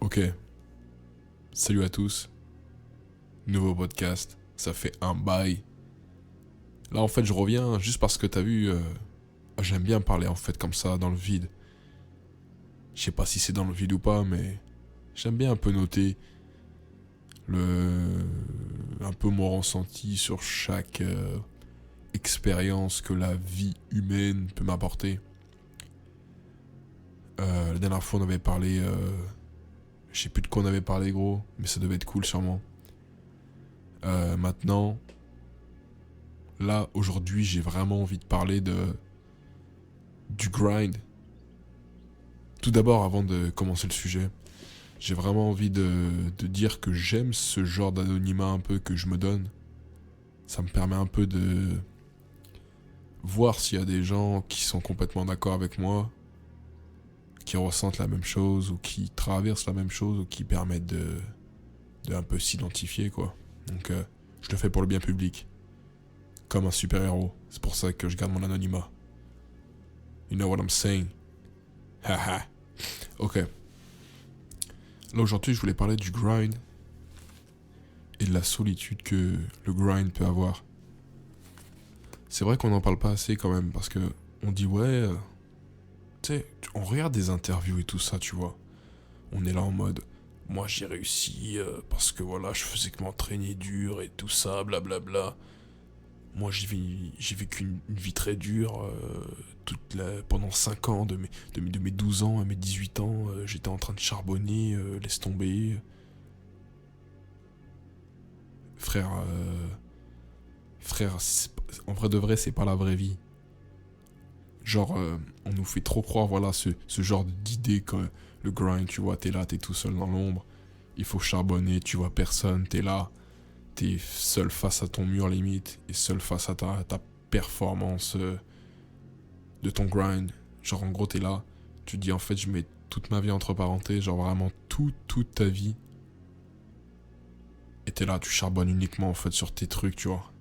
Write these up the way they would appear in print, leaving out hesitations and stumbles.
Ok, salut à tous, nouveau podcast, ça fait un bail. Là en fait je reviens juste parce que t'as vu, j'aime bien parler en fait comme ça dans le vide. Je sais pas si c'est dans le vide ou pas, mais j'aime bien un peu noter le, un peu mon ressenti sur chaque expérience que la vie humaine peut m'apporter. La dernière fois on avait parlé, je sais plus de quoi on avait parlé gros, mais ça devait être cool sûrement. Maintenant, là, aujourd'hui, j'ai vraiment envie de parler du grind. Tout d'abord, avant de commencer le sujet, j'ai vraiment envie de dire que j'aime ce genre d'anonymat un peu que je me donne. Ça me permet un peu de voir s'il y a des gens qui sont complètement d'accord avec moi, qui ressentent la même chose, ou qui traversent la même chose, ou qui permettent de un peu s'identifier, quoi. Donc, je le fais pour le bien public. Comme un super-héros. C'est pour ça que je garde mon anonymat. You know what I'm saying? Haha. Ok. Là aujourd'hui je voulais parler du grind et de la solitude que le grind peut avoir. C'est vrai qu'on n'en parle pas assez quand même parce que on dit ouais, tu sais, on regarde des interviews et tout ça, tu vois. On est là en mode, moi j'ai réussi parce que voilà, je faisais que m'entraîner dur et tout ça, blablabla. Moi j'ai vécu une vie très dure pendant 5 ans, de mes 12 ans à mes 18 ans, j'étais en train de charbonner, laisse tomber. Frère, frère, en vrai de vrai, c'est pas la vraie vie. Genre, on nous fait trop croire, voilà, ce genre d'idée que le grind, tu vois, t'es là, t'es tout seul dans l'ombre, il faut charbonner, tu vois personne, t'es là, t'es seul face à ton mur limite, et seul face à ta performance de ton grind. Genre, en gros, t'es là, tu te dis, en fait, je mets toute ma vie entre parenthèses, genre vraiment toute ta vie, et t'es là, tu charbonnes uniquement, en fait, sur tes trucs, tu vois.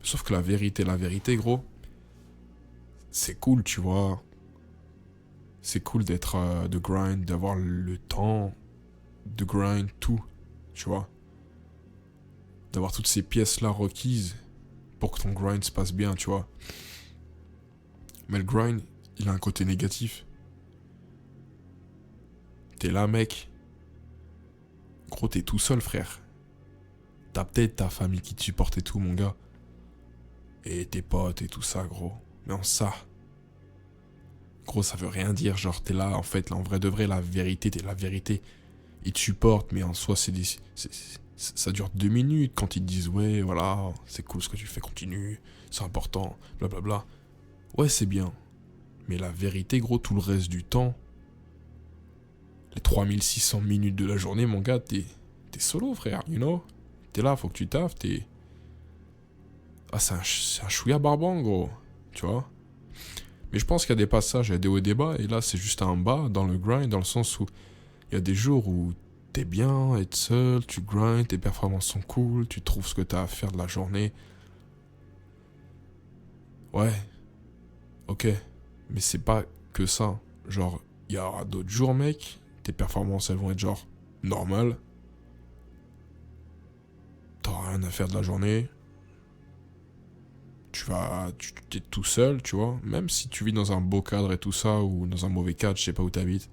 Sauf que la vérité, gros, c'est cool, tu vois. C'est cool d'être de grind, d'avoir le temps de grind tout, tu vois. D'avoir toutes ces pièces-là requises pour que ton grind se passe bien, tu vois. Mais le grind, il a un côté négatif. T'es là, mec. Gros, t'es tout seul, frère. T'as peut-être ta famille qui te supporte et tout, mon gars. Et tes potes et tout ça, gros. Mais en ça, gros, ça veut rien dire. Genre, t'es là, en fait, là, en vrai de vrai, la vérité, t'es la vérité. Ils te supportent, mais en soi, ça dure 2 minutes quand ils te disent ouais, voilà, c'est cool ce que tu fais, continue, c'est important, blablabla. Ouais, c'est bien. Mais la vérité, gros, tout le reste du temps, les 3600 minutes de la journée, mon gars, t'es solo, frère, you know? T'es là, faut que tu taffes, t'es. Ah, c'est un chouïa barbant, gros, tu vois? Mais je pense qu'il y a des passages, il y a des hauts et des bas, et là, c'est juste un bas dans le grind, dans le sens où il y a des jours où t'es bien, être seul, tu grindes, tes performances sont cool, tu trouves ce que t'as à faire de la journée. Ouais, ok. Mais c'est pas que ça. Genre, il y aura d'autres jours, mec, tes performances, elles vont être genre normales. T'auras rien à faire de la journée. T'es tout seul, tu vois. Même si tu vis dans un beau cadre et tout ça, ou dans un mauvais cadre, je sais pas où t'habites.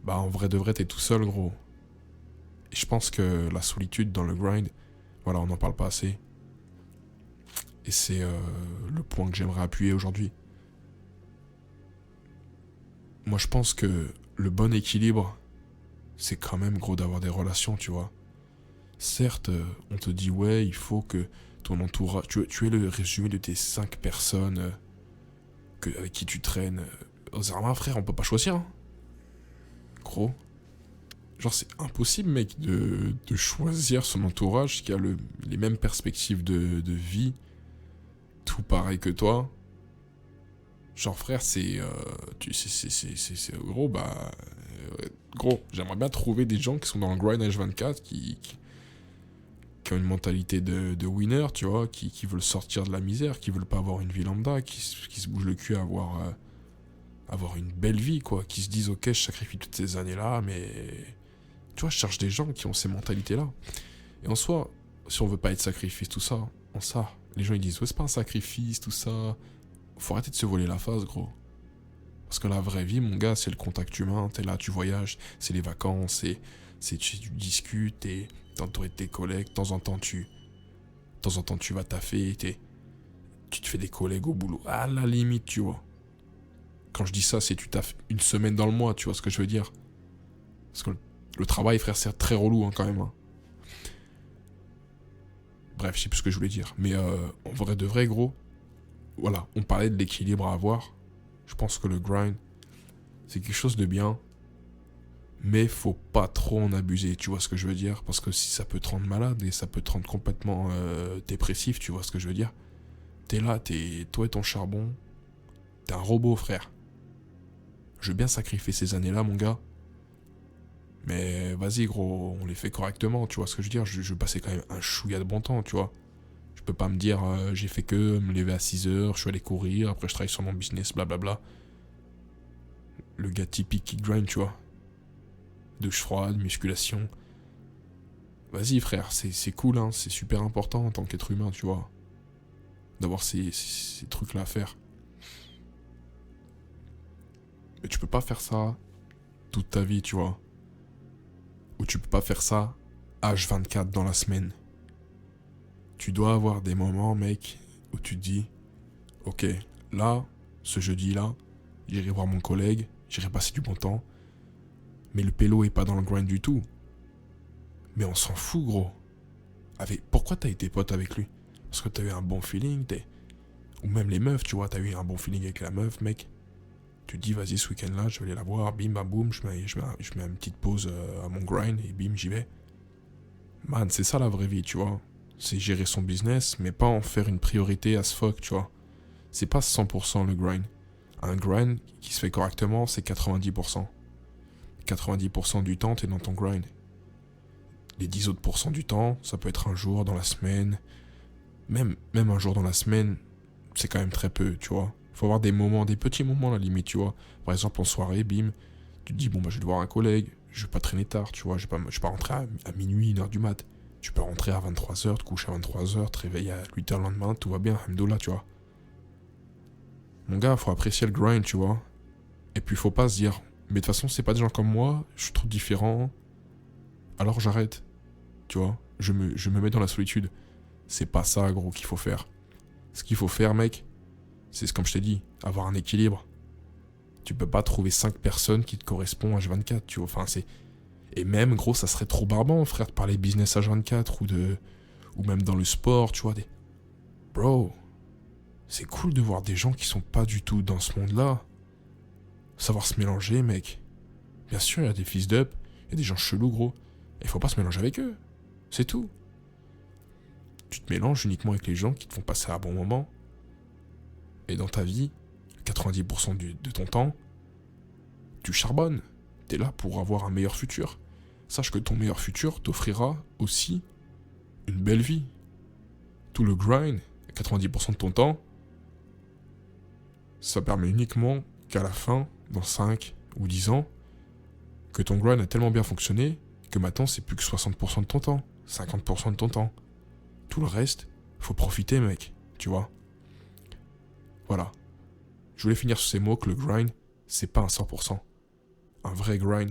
Bah, en vrai de vrai, t'es tout seul, gros. Et je pense que la solitude dans le grind, voilà, on n'en parle pas assez. Et c'est le point que j'aimerais appuyer aujourd'hui. Moi, je pense que le bon équilibre, c'est quand même, gros, d'avoir des relations, tu vois. Certes, on te dit, ouais, il faut que ton entourage. Tu es le résumé de tes 5 personnes avec qui tu traînes. Aux armes, frère, on peut pas choisir, hein. Gros. Genre, c'est impossible, mec, de choisir son entourage qui a les mêmes perspectives de vie, tout pareil que toi. Genre, frère, c'est gros, bah. Gros, j'aimerais bien trouver des gens qui sont dans le grind H24 qui ont une mentalité de winner, tu vois, qui veulent sortir de la misère, qui veulent pas avoir une vie lambda, qui se bougent le cul à avoir une belle vie, quoi, qui se disent, ok, je sacrifie toutes ces années-là, mais... Tu vois, je cherche des gens qui ont ces mentalités-là. Et en soi, si on veut pas être sacrifié, tout ça, les gens ils disent, ouais, c'est pas un sacrifice, tout ça. Faut arrêter de se voler la face, gros. Parce que la vraie vie, mon gars, c'est le contact humain, t'es là, tu voyages, c'est les vacances, tu discutes, t'es entouré de tes collègues, de temps en temps, tu vas taffer, tu te fais des collègues au boulot, à la limite, tu vois. Quand je dis ça, c'est tu taffes une semaine dans le mois, tu vois ce que je veux dire. Parce que le travail, frère, c'est très relou, hein, quand même. Hein. Bref, je sais plus ce que je voulais dire. Mais en vrai de vrai, gros, voilà, on parlait de l'équilibre à avoir. Je pense que le grind, c'est quelque chose de bien. Mais faut pas trop en abuser, tu vois ce que je veux dire. Parce que si ça peut te rendre malade et ça peut te rendre complètement dépressif, tu vois ce que je veux dire. T'es là, toi et ton charbon. T'es un robot, frère. Je veux bien sacrifier ces années-là, mon gars. Mais vas-y, gros, on les fait correctement, tu vois ce que je veux dire. Je veux passer quand même un chouïa de bon temps, tu vois. Je peux pas me dire, j'ai fait que me lever à 6h, je suis allé courir, après je travaille sur mon business, blablabla. Le gars typique qui grind, tu vois. Douche froide, musculation. Vas-y, frère, c'est cool, hein, c'est super important en tant qu'être humain, tu vois. D'avoir ces trucs-là à faire. Mais tu peux pas faire ça toute ta vie, tu vois. Ou tu peux pas faire ça H24 dans la semaine. Tu dois avoir des moments, mec, où tu te dis, ok, là, ce jeudi-là, j'irai voir mon collègue, j'irai passer du bon temps, mais le pélo est pas dans le grind du tout. Mais on s'en fout, gros. Pourquoi t'as été pote avec lui? Parce que t'as eu un bon feeling, ou même les meufs, tu vois, t'as eu un bon feeling avec la meuf, mec. Tu te dis, vas-y, ce week-end-là, je vais aller la voir, bim, bam, boum, je mets une petite pause à mon grind, et bim, j'y vais. Man, c'est ça la vraie vie, tu vois. C'est gérer son business, mais pas en faire une priorité as fuck, tu vois. C'est pas 100% le grind. Un grind qui se fait correctement, c'est 90%. 90% du temps, t'es dans ton grind. Les 10 autres pourcents du temps, ça peut être un jour dans la semaine. Même un jour dans la semaine, c'est quand même très peu, tu vois. Faut avoir des moments, des petits moments à la limite, tu vois. Par exemple, en soirée, bim, tu te dis, bon, bah, je vais voir un collègue, je vais pas traîner tard, tu vois. Je vais pas rentrer à minuit, 1h du mat. Tu peux rentrer à 23h, te coucher à 23h, te réveiller à 8h le lendemain, tout va bien, hamdoullah, tu vois. Mon gars, faut apprécier le grind, tu vois. Et puis, faut pas se dire, mais de toute façon, c'est pas des gens comme moi, je suis trop différent, alors j'arrête. Tu vois, je me mets dans la solitude. C'est pas ça, gros, qu'il faut faire. Ce qu'il faut faire, mec, c'est comme je t'ai dit, avoir un équilibre. Tu peux pas trouver 5 personnes qui te correspondent à H24, tu vois. Enfin, Et même, gros, ça serait trop barbant, frère, de parler business H24 ou même dans le sport, tu vois. Bro, c'est cool de voir des gens qui sont pas du tout dans ce monde-là. Savoir se mélanger, mec. Bien sûr, il y a des fils d'up, il y a des gens chelous, gros. Et faut pas se mélanger avec eux. C'est tout. Tu te mélanges uniquement avec les gens qui te font passer un bon moment. Et dans ta vie, 90% de ton temps, tu charbonnes. T'es là pour avoir un meilleur futur. Sache que ton meilleur futur t'offrira aussi une belle vie. Tout le grind, 90% de ton temps, ça permet uniquement qu'à la fin, dans 5 ou 10 ans, que ton grind a tellement bien fonctionné que maintenant c'est plus que 60% de ton temps, 50% de ton temps. Tout le reste, faut profiter, mec, tu vois. Voilà. Je voulais finir sur ces mots que le grind, c'est pas un 100%. Un vrai grind,